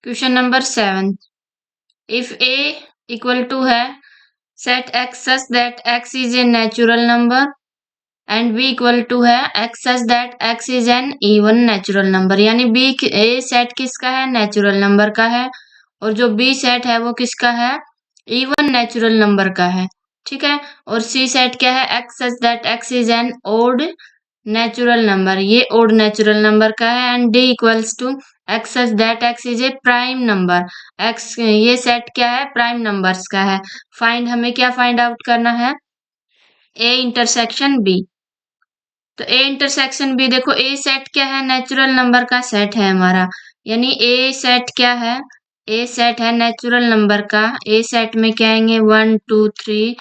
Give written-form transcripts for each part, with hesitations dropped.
Question number 7, if A equal to है set x such that x is a natural number and b equal to है x such that x is an even natural number, यानी b a set किसका है, natural number का है, और जो B set है वो किसका है, इवन नेचुरल नंबर का है। ठीक है, और सी सेट क्या है, x such that x is an odd natural number, ये ओड नेचुरल नंबर का है, and D equals to x such that x is a prime number, x ये सेट क्या है, प्राइम नंबर्स का है। फाइंड, हमें क्या फाइंड आउट करना है, ए इंटरसेक्शन बी। तो ए इंटरसेक्शन बी, देखो ए सेट क्या है, नेचुरल नंबर का सेट है हमारा, यानी ए सेट क्या है, ए सेट है नेचुरल नंबर का। ए सेट में क्या आएंगे, 1 2 3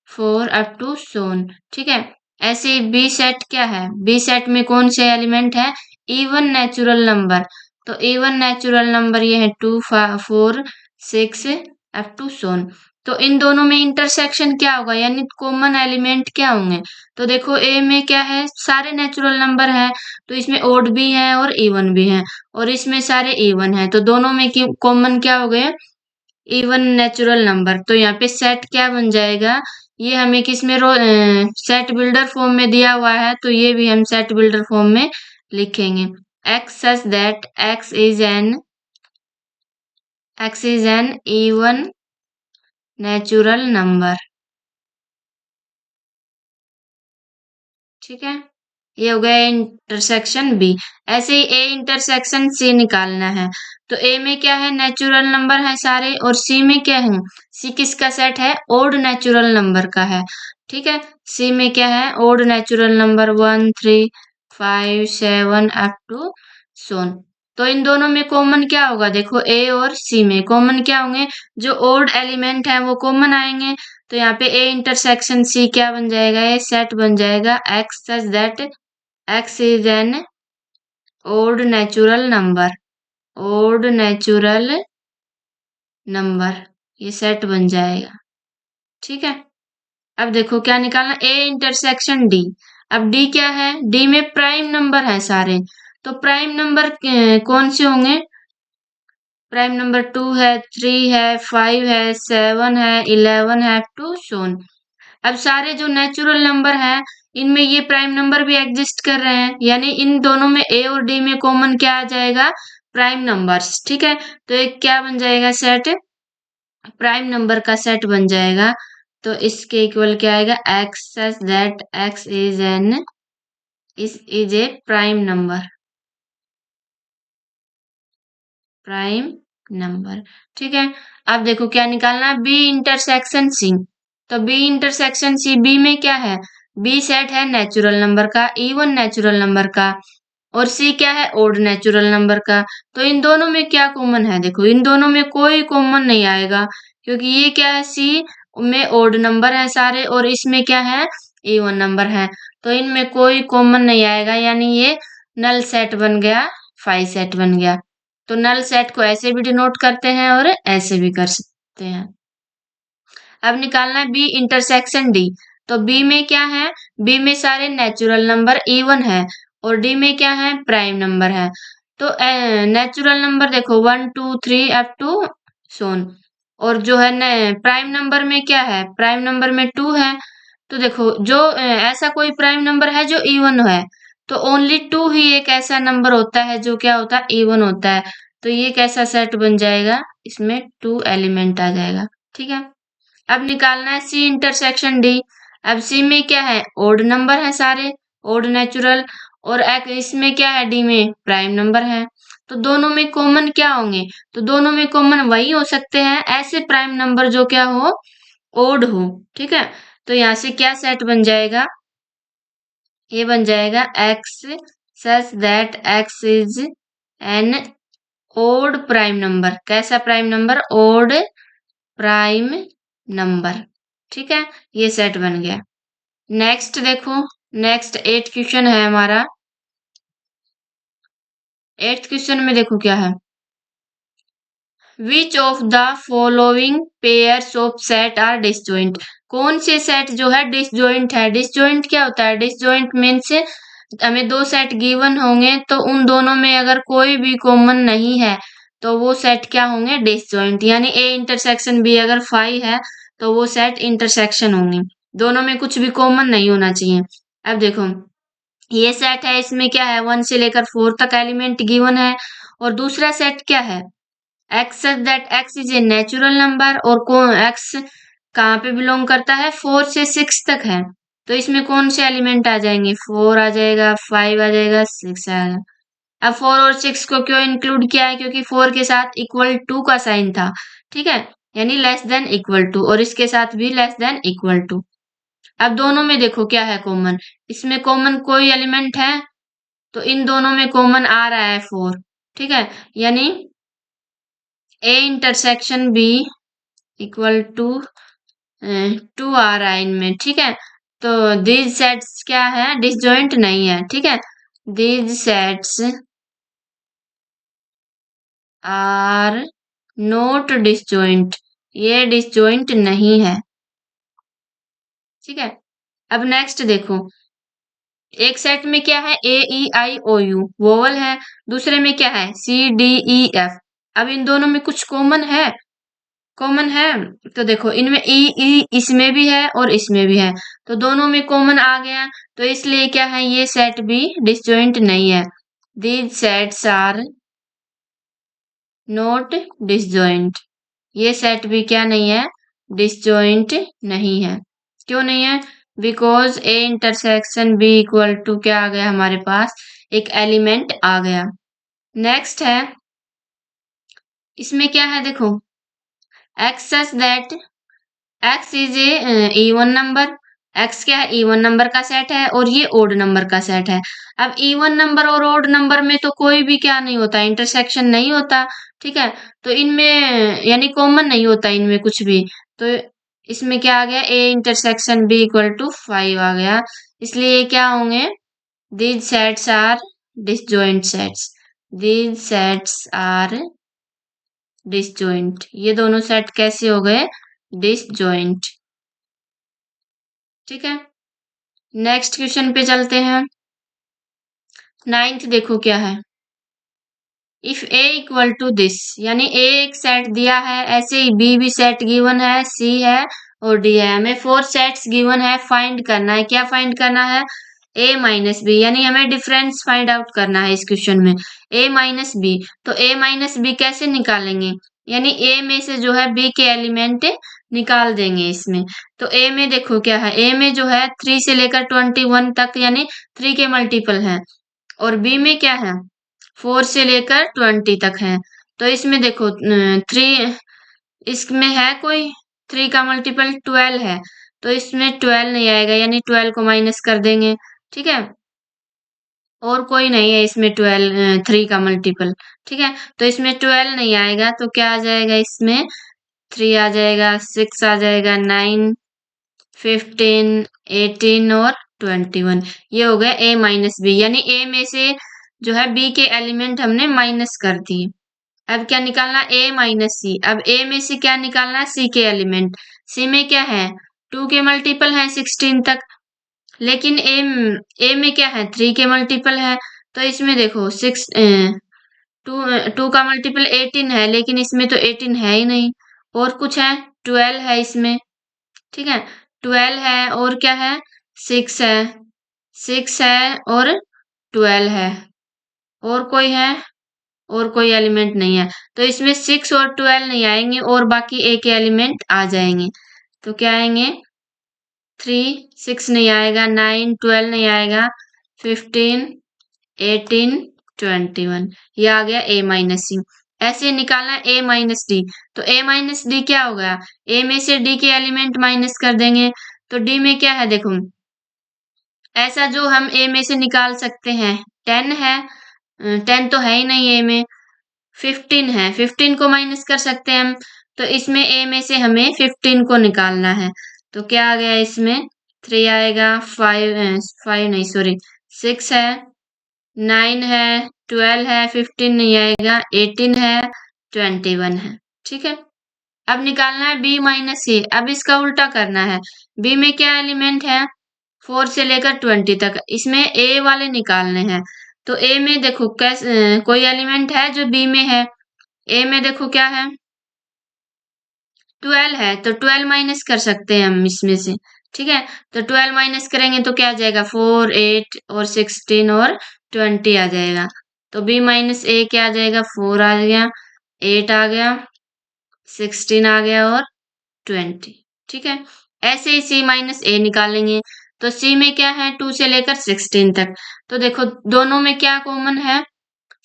4 अप टू सोन। ठीक है, ऐसे बी सेट क्या है, बी सेट में कौन से एलिमेंट है, इवन नेचुरल नंबर। तो इवन नेचुरल नंबर ये है 2 4 6 अप टू सोन। तो इन दोनों में इंटरसेक्शन क्या होगा, यानी कॉमन एलिमेंट क्या होंगे। तो देखो ए में क्या है, सारे नेचुरल नंबर है, तो इसमें ओड भी है और इवन भी है, और इसमें सारे इवन है, तो दोनों में कॉमन क्या हो गए, इवन नेचुरल नंबर। तो यहाँ पे सेट क्या बन जाएगा, ये हमें किस में सेट बिल्डर फॉर्म में दिया हुआ है, तो ये भी हम सेट बिल्डर फॉर्म में लिखेंगे, x such that x is an even natural number. ठीक है, ये हो गया इंटरसेक्शन बी। ऐसे ही ए इंटरसेक्शन सी निकालना है, तो ए में क्या है, नेचुरल नंबर है सारे, और सी में क्या है, सी किसका सेट है, ओड नेचुरल नंबर का है। ठीक है, सी में क्या है, odd natural number 1 3 5 7 up to so on. तो इन दोनों में कॉमन क्या होगा, देखो ए और सी में कॉमन क्या होंगे, जो ओड एलिमेंट है वो कॉमन आएंगे। तो यहाँ पे ए इंटरसेक्शन सी क्या बन जाएगा, ये सेट बन जाएगा x such that x is an odd natural number, odd natural number, ये सेट बन जाएगा। ठीक है, अब देखो क्या निकालना, ए इंटरसेक्शन डी। अब डी क्या है, डी में प्राइम नंबर है सारे, तो प्राइम नंबर कौन से होंगे, प्राइम नंबर 2 है, 3 है, 5 है, 7 है, 11 है टू सोन। अब सारे जो नेचुरल नंबर हैं, इनमें ये प्राइम नंबर भी एग्जिस्ट कर रहे हैं, यानी इन दोनों में ए और डी में कॉमन क्या आ जाएगा, प्राइम नंबर्स। ठीक है, तो एक क्या बन जाएगा, सेट प्राइम नंबर का सेट बन जाएगा। तो इसके इक्वल क्या आएगा, x such that x is a prime number, prime number. ठीक है, अब देखो क्या निकालना है, बी इंटरसेक्शन सी। तो बी इंटरसेक्शन सी, बी में क्या है, बी सेट है नेचुरल नंबर का, इवन नेचुरल नंबर का, और सी क्या है, ओड नेचुरल नंबर का। तो इन दोनों में क्या कॉमन है, देखो इन दोनों में कोई कॉमन नहीं आएगा, क्योंकि ये क्या है, सी में ओड नंबर है सारे, और इसमें क्या है, इवन नंबर है, तो इनमें कोई कॉमन नहीं आएगा, यानी ये नल सेट बन गया, फाई सेट बन गया। तो नल सेट को ऐसे भी डिनोट करते हैं और ऐसे भी कर सकते हैं। अब निकालना है बी इंटरसेक्शन डी। तो बी में क्या है, बी में सारे नेचुरल नंबर इवन है, और डी में क्या है, प्राइम नंबर है। तो नेचुरल नंबर देखो 1 2 3 अप टू सोन, और जो है प्राइम नंबर में क्या है, प्राइम नंबर में 2 है। तो देखो जो ऐसा कोई प्राइम नंबर है जो इवन है, तो ओनली 2 ही एक ऐसा नंबर होता है जो क्या होता है, इवन होता है। तो ये कैसा सेट बन जाएगा, इसमें 2 एलिमेंट आ जाएगा। ठीक है, अब निकालना है सी इंटरसेक्शन डी। अब सी में क्या है, ओड नंबर है सारे, ओड नेचुरल, और इसमें क्या है, डी में प्राइम नंबर है। तो दोनों में कॉमन क्या होंगे, तो दोनों में कॉमन वही हो सकते हैं ऐसे प्राइम नंबर जो क्या हो, ओड हो। ठीक है, तो यहाँ से क्या सेट बन जाएगा, ये बन जाएगा x such that x is an odd prime number. कैसा prime number, odd prime number. ठीक है, ये सेट बन गया। नेक्स्ट देखो, नेक्स्ट 8th क्वेश्चन है हमारा। 8th क्वेश्चन में देखो क्या है, which of the following pairs of set are disjoint. कौन से सेट जो है डिसजॉइंट है। डिसजॉइंट क्या होता है, डिसजॉइंट मीन्स हमें 2 सेट गिवन होंगे, तो उन दोनों में अगर कोई भी कॉमन नहीं है, तो वो सेट क्या होंगे, डिसजॉइंट। यानी ए इंटरसेक्शन बी अगर 5 है तो वो सेट इंटरसेक्शन होंगे, दोनों में कुछ भी कॉमन नहीं होना चाहिए। अब देखो ये सेट है, इसमें क्या है 1 से लेकर 4 तक एलिमेंट गिवन है, और दूसरा सेट क्या है x such that x is a natural number, और कौन एक्स कहाँ पे बिलोंग करता है 4 से 6 तक है। तो इसमें कौन से एलिमेंट आ जाएंगे, 4 आ जाएगा, 5 आ जाएगा, 6 आ जाएगा। अब 4 और 6 को क्यों इंक्लूड किया है, क्योंकि 4 के साथ इक्वल टू का साइन था, ठीक है, यानी लेस देन इक्वल टू, और इसके साथ भी लेस देन इक्वल टू। अब दोनों में देखो क्या है कॉमन, इसमें कॉमन कोई एलिमेंट है, तो इन दोनों में कॉमन आ रहा है 4, ठीक है, यानी A intersection B equal to 2 आ रहा है इनमें, ठीक है। तो दीज सेट्स क्या है, डिसजॉइंट नहीं है, ठीक है, these sets are not disjoint, ये डिसजॉइंट नहीं है, ठीक है। अब नेक्स्ट देखो, एक सेट में क्या है a E I O you vowel है, दूसरे में क्या है सी डी ई एफ। अब इन दोनों में कुछ कॉमन है, कॉमन है, तो देखो इनमें ई ई इसमें भी है और इसमें भी है, तो दोनों में कॉमन आ गया, तो इसलिए क्या है ये सेट भी डिसजॉइंट नहीं है। These sets are not disjoint, ये सेट भी क्या नहीं है, डिसजॉइंट नहीं है। क्यों नहीं है, because A intersection B equal to क्या आ गया हमारे पास, एक एलिमेंट आ गया। नेक्स्ट है, इसमें क्या है देखो, x such that x is A even number, x क्या है इवन नंबर का सेट है और ये ओड नंबर का सेट है। अब इवन नंबर और ओड नंबर में तो कोई भी क्या नहीं होता, इंटरसेक्शन नहीं होता, ठीक है, तो इनमें यानी कॉमन नहीं होता इनमें कुछ भी, तो इसमें क्या आ गया A intersection B equal to 5 आ गया, इसलिए ये क्या होंगे, these sets are disjoint sets, these sets are disjoint, ये दोनों सेट कैसे हो गए, डिसजॉइंट, ठीक है। नेक्स्ट क्वेश्चन पे चलते हैं, 9th देखो क्या है, if A equal to this, यानी ए एक सेट दिया है, ऐसे ही बी भी सेट गिवन है, सी है और डी है, हमें 4 सेट्स गिवन है, फाइंड करना है, क्या फाइंड करना है, ए माइनस बी, यानी हमें डिफरेंस फाइंड आउट करना है इस क्वेश्चन में, ए माइनस बी। तो ए माइनस बी कैसे निकालेंगे, यानी ए में से जो है बी के एलिमेंट निकाल देंगे इसमें। तो ए में देखो क्या है, ए में जो है 3 से लेकर 21 तक यानी 3 के मल्टीपल है, और बी में क्या है 4 से लेकर 20 तक है। तो इसमें देखो 3, इसमें है कोई 3 का मल्टीपल 12 है, तो इसमें 12 नहीं आएगा, यानी 12 को माइनस कर देंगे, ठीक है, और कोई नहीं है इसमें 12 3 का मल्टीपल, ठीक है, तो इसमें 12 नहीं आएगा, तो क्या आ जाएगा इसमें 3 आ जाएगा, 6 आ जाएगा, 9 15 18 और 21, ये हो गया ए माइनस बी, यानी ए में से जो है बी के एलिमेंट हमने माइनस कर दिए। अब क्या निकालना, ए माइनस सी, अब ए में से क्या निकालना है सी के एलिमेंट, सी में क्या है 2 के मल्टीपल है 16 तक, लेकिन ए में क्या है 3 के मल्टीपल है, तो इसमें देखो 2 का मल्टीपल 18 है, लेकिन इसमें तो 18 है ही नहीं, और कुछ है 12 है इसमें, ठीक है, 12 है और क्या है 6 है, 6 है और 12 है, और कोई है, और कोई एलिमेंट नहीं है, तो इसमें 6 और 12 नहीं आएंगे और बाकी ए के एलिमेंट आ जाएंगे, तो क्या आएंगे 3 6 नहीं आएगा, 9 12 नहीं आएगा, 15 18 21, ये आ गया ए माइनस सी। ऐसे निकालना ए माइनस डी, तो ए माइनस डी क्या होगा, ए में से डी के एलिमेंट माइनस कर देंगे, तो डी में क्या है देखो, ऐसा जो हम ए में से निकाल सकते हैं 10 है, 10 तो है ही नहीं ए में, 15 है, 15 को माइनस कर सकते हैं हम, तो इसमें ए में से हमें 15 को निकालना है, तो क्या आ गया इसमें 3 आएगा, 5 नहीं सॉरी 6 है, 9 है, 12 है, 15 नहीं आएगा, 18 है, 21 है, ठीक है। अब निकालना है बी माइनस सी, अब इसका उल्टा करना है, बी में क्या एलिमेंट है 4 से लेकर 20 तक, इसमें ए वाले निकालने हैं, तो ए में देखो कैसे कोई एलिमेंट है जो बी में है, ए में देखो क्या है, 12 है, तो 12 माइनस कर सकते हैं हम इसमें से। ठीक है, तो 12 माइनस करेंगे तो क्या आ जाएगा, 4, 8 और 16 और 20 आ जाएगा। तो बी माइनस ए क्या आ जाएगा, 4 आ गया, 8 आ गया, 16 आ गया और 20। ठीक है, ऐसे ही सी माइनस ए निकालेंगे। तो सी में क्या है, 2 से लेकर 16 तक। तो देखो दोनों में क्या कॉमन है,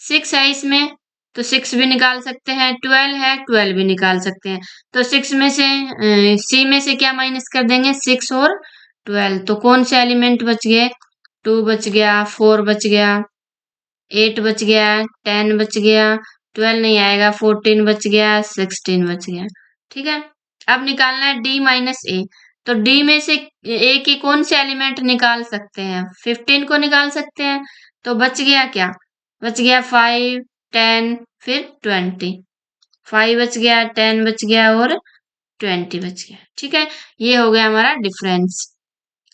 6 है इसमें, तो 6 भी निकाल सकते हैं, 12 है, 12 भी निकाल सकते हैं। तो 6 में से सी में से क्या माइनस कर देंगे, 6 और 12। तो कौन से एलिमेंट बच गए, 2 बच गया, 4 बच गया, 8 बच गया, 10 बच गया, 12 नहीं आएगा, 14 बच गया, 16 बच गया। ठीक है, अब निकालना है डी माइनस ए। तो डी में से ए की कौन से एलिमेंट निकाल सकते हैं, 15 को निकाल सकते हैं। तो बच गया क्या, बच गया 5, 10 फिर 20। 5 बच गया, 10 बच गया और 20 बच गया। ठीक है, ये हो गया हमारा डिफरेंस।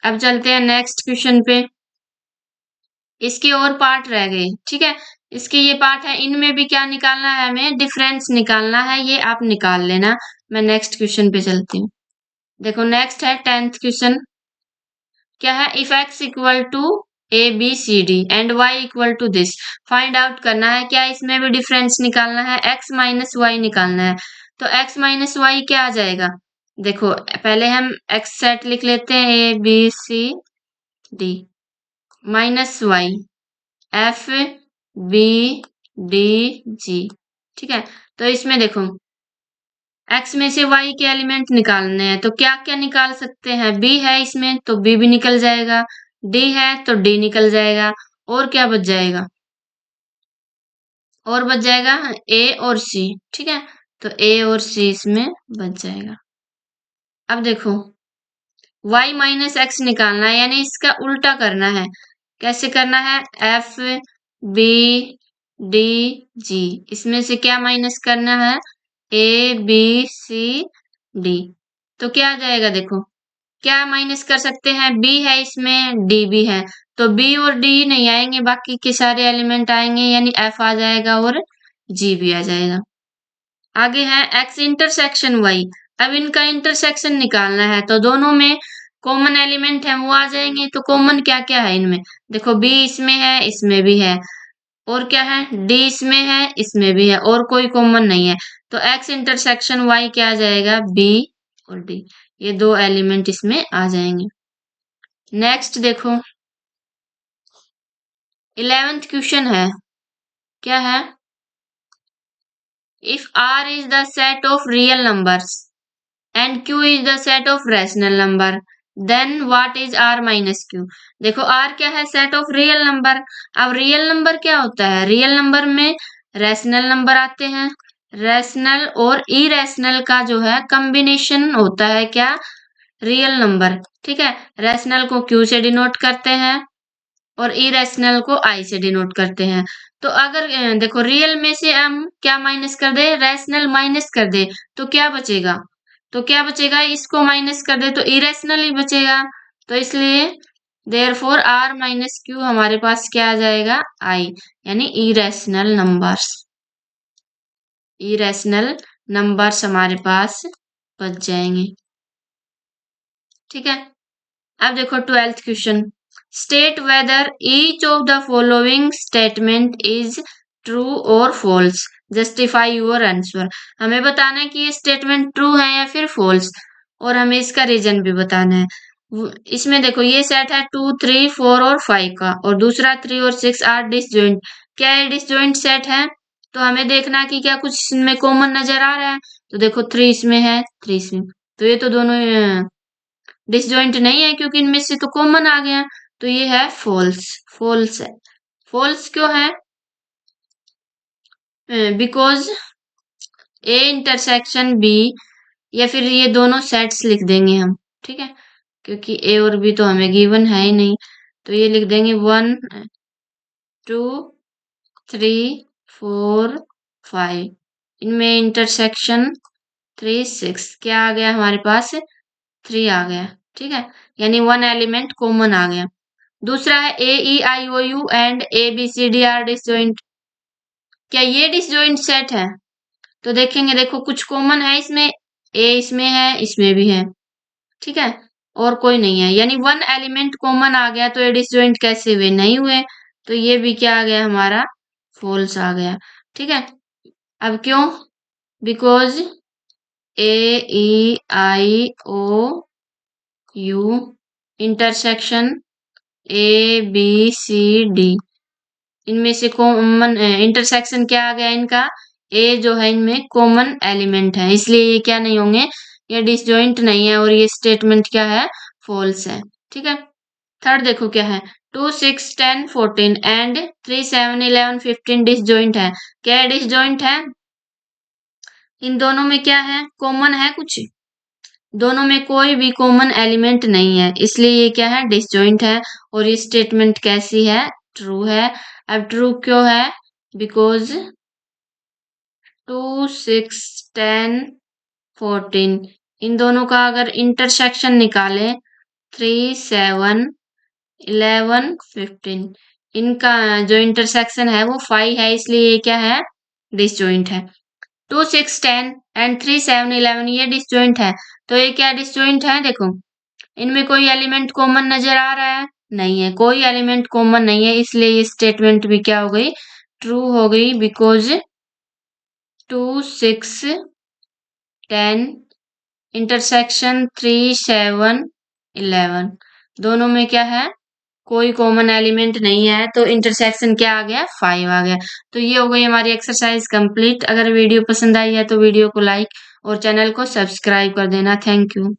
अब चलते हैं नेक्स्ट क्वेश्चन पे। इसके और पार्ट रह गए। ठीक है, इसके ये पार्ट है, इनमें भी क्या निकालना है, हमें डिफरेंस निकालना है, ये आप निकाल लेना। मैं नेक्स्ट क्वेश्चन पे चलती हूँ। देखो नेक्स्ट है 10th क्वेश्चन। क्या है, if x equal to A B C D and y equal to this, find out करना है। क्या इसमें भी डिफरेंस निकालना है, x माइनस वाई निकालना है। तो x माइनस वाई क्या आ जाएगा, देखो पहले हम x सेट लिख लेते हैं, A B C D minus Y F B D G. ठीक है, तो इसमें देखो x में से y के एलिमेंट निकालने हैं, तो क्या क्या निकाल सकते हैं, b है इसमें तो b भी निकल जाएगा, d है तो d निकल जाएगा, और क्या बच जाएगा, और बच जाएगा a और c। ठीक है, तो a और c इसमें बच जाएगा। अब देखो y माइनस एक्स निकालना है, यानी इसका उल्टा करना है। कैसे करना है, f b d g, इसमें से क्या माइनस करना है, a b c d। तो क्या आ जाएगा, देखो क्या माइनस कर सकते हैं, b है इसमें, d भी है, तो b और d नहीं आएंगे, बाकी के सारे एलिमेंट आएंगे, यानी f आ जाएगा और g भी आ जाएगा। आगे है x इंटरसेक्शन y। अब इनका इंटरसेक्शन निकालना है, तो दोनों में कॉमन एलिमेंट है वो आ जाएंगे। तो कॉमन क्या क्या है इनमें, देखो b इसमें है, इसमें भी है, और क्या है, d इसमें है, इसमें भी है, और कोई कॉमन नहीं है। तो x इंटरसेक्शन y क्या आ जाएगा, b और d, ये दो एलिमेंट इसमें आ जाएंगे। नेक्स्ट देखो 11th क्वेश्चन है। क्या है, if r is the set of real numbers and q is the set of rational number, then what is r minus q। देखो r क्या है, सेट ऑफ रियल नंबर। अब रियल नंबर क्या होता है, रियल नंबर में rational number आते हैं, रैशनल और इरेशनल का जो है कॉम्बिनेशन होता है क्या, रियल नंबर। ठीक है, रैशनल को q से डिनोट करते हैं और इरेशनल को i से डिनोट करते हैं। तो अगर देखो रियल में से हम क्या माइनस कर दे, रैशनल माइनस कर दे, तो क्या बचेगा, तो क्या बचेगा, इसको माइनस कर दे तो इरेशनल ही बचेगा। तो इसलिए देयरफॉर r माइनस क्यू हमारे पास क्या आ जाएगा, i, यानी इरेशनल नंबर्स। इरेशनल नंबर्स हमारे पास बच जाएंगे। ठीक है, अब देखो 12th question. State whether each of the following statement is true और फॉल्स, जस्टिफाई योर आंसर। हमें बताना है कि ये स्टेटमेंट ट्रू है या फिर फॉल्स, और हमें इसका रीजन भी बताना है। इसमें देखो ये सेट है 2, 3, 4 और 5 का, और दूसरा 3 और 6 आर डिसजॉइंट। क्या ये डिसजॉइंट सेट है, तो हमें देखना है कि क्या कुछ इसमें कॉमन नजर आ रहा है। तो देखो 3 इसमें है, 3 इसमें, तो ये तो दोनों डिसजॉइंट नहीं है, क्योंकि इनमें से तो कॉमन आ गया। तो ये है फॉल्स, फॉल्स है। फॉल्स क्यों है, बिकॉज ए इंटरसेक्शन बी, या फिर ये दोनों सेट्स लिख देंगे हम। ठीक है, क्योंकि ए और बी तो हमें गिवन है ही नहीं, तो ये लिख देंगे 1, 2, 3, 4, 5, इनमें इंटरसेक्शन 3, 6 क्या आ गया हमारे पास, 3 आ गया। ठीक है, यानी वन एलिमेंट कॉमन आ गया। दूसरा है a E I O u and a B C d are disjoint. क्या ये डिसजॉइंट सेट है, तो देखेंगे, देखो कुछ कॉमन है इसमें, ए इसमें है, इसमें भी है, ठीक है, और कोई नहीं है, यानी वन एलिमेंट कॉमन आ गया तो ये डिसजॉइंट कैसे हुए, नहीं हुए। तो ये भी क्या आ गया हमारा, फॉल्स आ गया, ठीक है। अब क्यों, because A E I O U intersection A B C D, इनमें से कॉमन इंटरसेक्शन क्या आ गया इनका, ए जो है इनमें कॉमन एलिमेंट है, इसलिए ये क्या नहीं होंगे, ये डिसजॉइंट नहीं है, और ये स्टेटमेंट क्या है, फॉल्स है, ठीक है। थर्ड देखो क्या है, 2 6 10 14 एंड 3 7 11 15 डिसजॉइंट है, क्या डिसजॉइंट है, इन दोनों में क्या है, कॉमन है कुछ, दोनों में कोई भी कॉमन एलिमेंट नहीं है, इसलिए ये क्या है, डिसजॉइंट है। और ये स्टेटमेंट कैसी है, ट्रू है। अब ट्रू क्यों है, बिकॉज 2 6 10 14 इन दोनों का अगर इंटरसेक्शन निकालें, 3 7 11 15 इनका जो इंटरसेक्शन है वो 5 है, इसलिए ये क्या है, डिसजॉइंट है। 2 6 10 एंड 3 7 11 ये डिसजॉइंट है, तो ये क्या डिसजॉइंट है, देखो इनमें कोई एलिमेंट कॉमन नजर आ रहा है, नहीं है, कोई एलिमेंट कॉमन नहीं है, इसलिए ये स्टेटमेंट भी क्या हो गई, ट्रू हो गई, बिकॉज 2 6 10 इंटरसेक्शन 3 7 11 दोनों में क्या है, कोई कॉमन एलिमेंट नहीं है, तो इंटरसेक्शन क्या आ गया, 5 आ गया। तो ये हो गई हमारी एक्सरसाइज कंप्लीट। अगर वीडियो पसंद आई है तो वीडियो को लाइक और चैनल को सब्सक्राइब कर देना। Thank you.